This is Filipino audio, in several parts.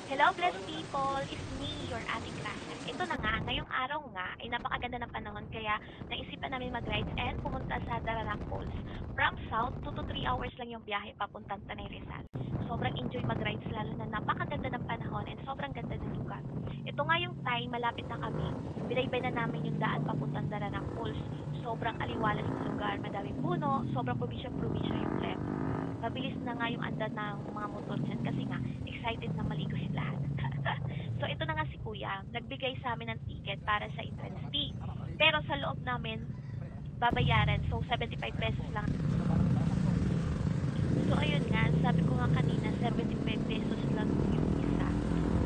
Hello, blessed people! It's me, your Ate Gracia. Ito na nga, ngayong araw nga ay napakaganda ng panahon kaya naisipan namin mag-rides and pumunta sa Daranac Falls. From south, 2 to 3 hours lang yung biyahe papuntang Tanay Rizal. Sobrang enjoy mag-rides lalo na napakaganda ng panahon and sobrang ganda ng lugar. Ito nga yung time, malapit na kami. Binaybay na namin yung daan papuntang Daranac Falls. Sobrang aliwalas ng lugar, madaming puno, sobrang probinsya-probinsya yung level. Mabilis na nga yung andan ng mga motor dyan kasi nga excited na maligo sila lahat. So ito na nga si Kuya, nagbigay sa amin ng ticket para sa entrance fee. Pero sa loob namin, babayaran. So 75 pesos lang. So ayun nga, sabi ko nga kanina, 75 pesos lang yung isa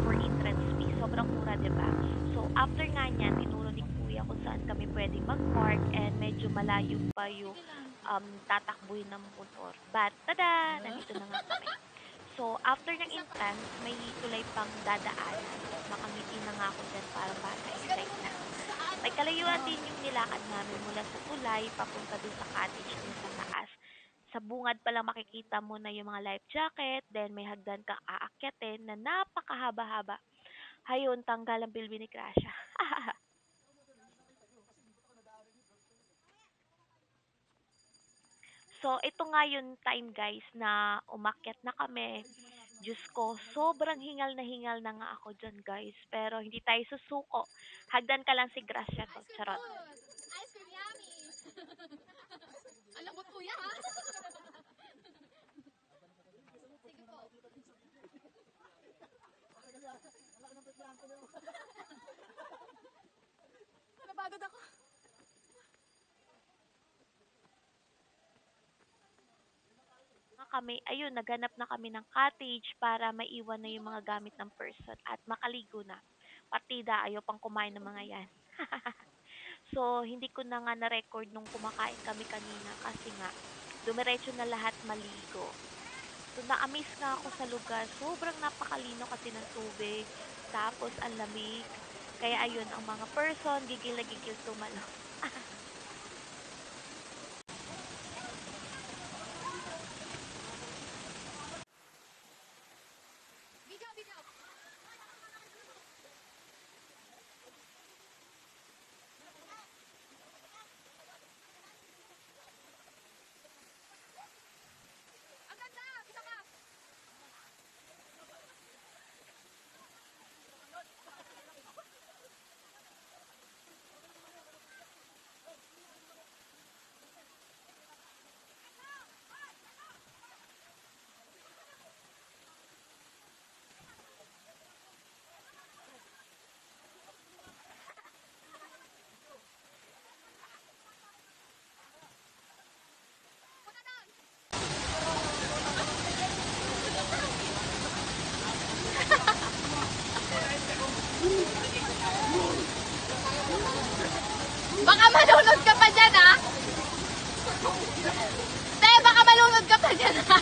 for entrance fee. Sobrang mura, 'di ba? So after nga niyan, tinuro ni Kuya kung saan kami pwedeng mag-park and medyo malayo pa yung tatakbuhin ng motor. But tada, nandito na nga kami. So, after ng entrance, may tulay pang dadaanan. Makangiti na nga ako dyan, parang bata, excite na. May kalayuan din yung nilakad namin mula sa tulay papunta dun sa cottage dun sa taas. Sa bungad pa lang makikita mo na yung mga life jacket, then may hagdan kang aakyatin na napakahaba-haba. Hayun, tanggal ang bilbi ni Crasha. So, ito nga yung time guys na umakyat na kami. Diyos ko, sobrang hingal na nga ako dyan guys. Pero hindi tayo susuko. Hagdan ka lang si Gracia to. Charot. Ice cream yummy! Alam mo kuya ha? Sige po. Napagod ako. Kami, ayun, naghanap na kami ng cottage para maiwan na yung mga gamit ng person at makaligo na. Partida, ayaw pang kumain ng mga yan. So, hindi ko na nga na-record nung kumakain kami kanina kasi nga, dumiretso na lahat maligo. So, na-amaze nga ako sa lugar. Sobrang napakalino kasi ng tubig. Tapos, ang lamig. Kaya, ayun, ang mga person, gigil na gigil tumalo. Video, video. Ang ganda! Isa ka! Baka malunod ka pa dyan ha! Te, baka malunod ka pa dyan ha!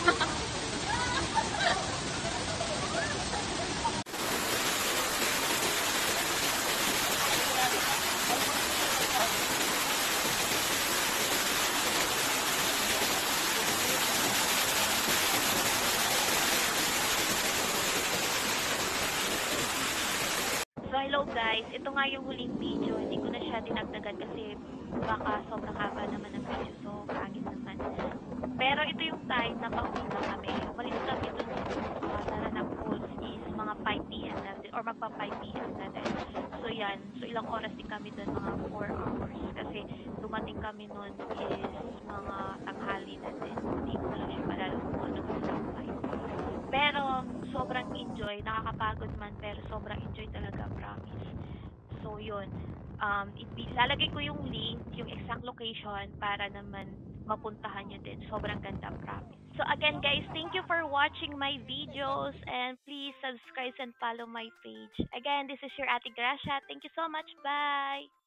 So, hello guys. Ito nga yung huling video. Hindi ko na siya dinagdagan kasi baka sobrang haba naman ng video. So, pangit naman. Pero ito yung time na pauwi na kami. Umalis kami dun sa Taranac Falls is mga 5 p.m. na din. Or magpa 5 p.m. na din. So, yan. So, ilang oras din kami dun. Mga 4 hours. Kasi dumating kami nun is mga tanghali na din. Hindi ko lang siya malala kung anong exact time. Pero sobrang enjoy, nakakapagod man pero sobrang enjoy talaga, promise. So yun, lalagay ko yung link, yung exact location para naman mapuntahan nyo din. Sobrang ganda, promise. So again guys, thank you for watching my videos and please subscribe and follow my page. Again, this is your Ate Gracia. Thank you so much. Bye!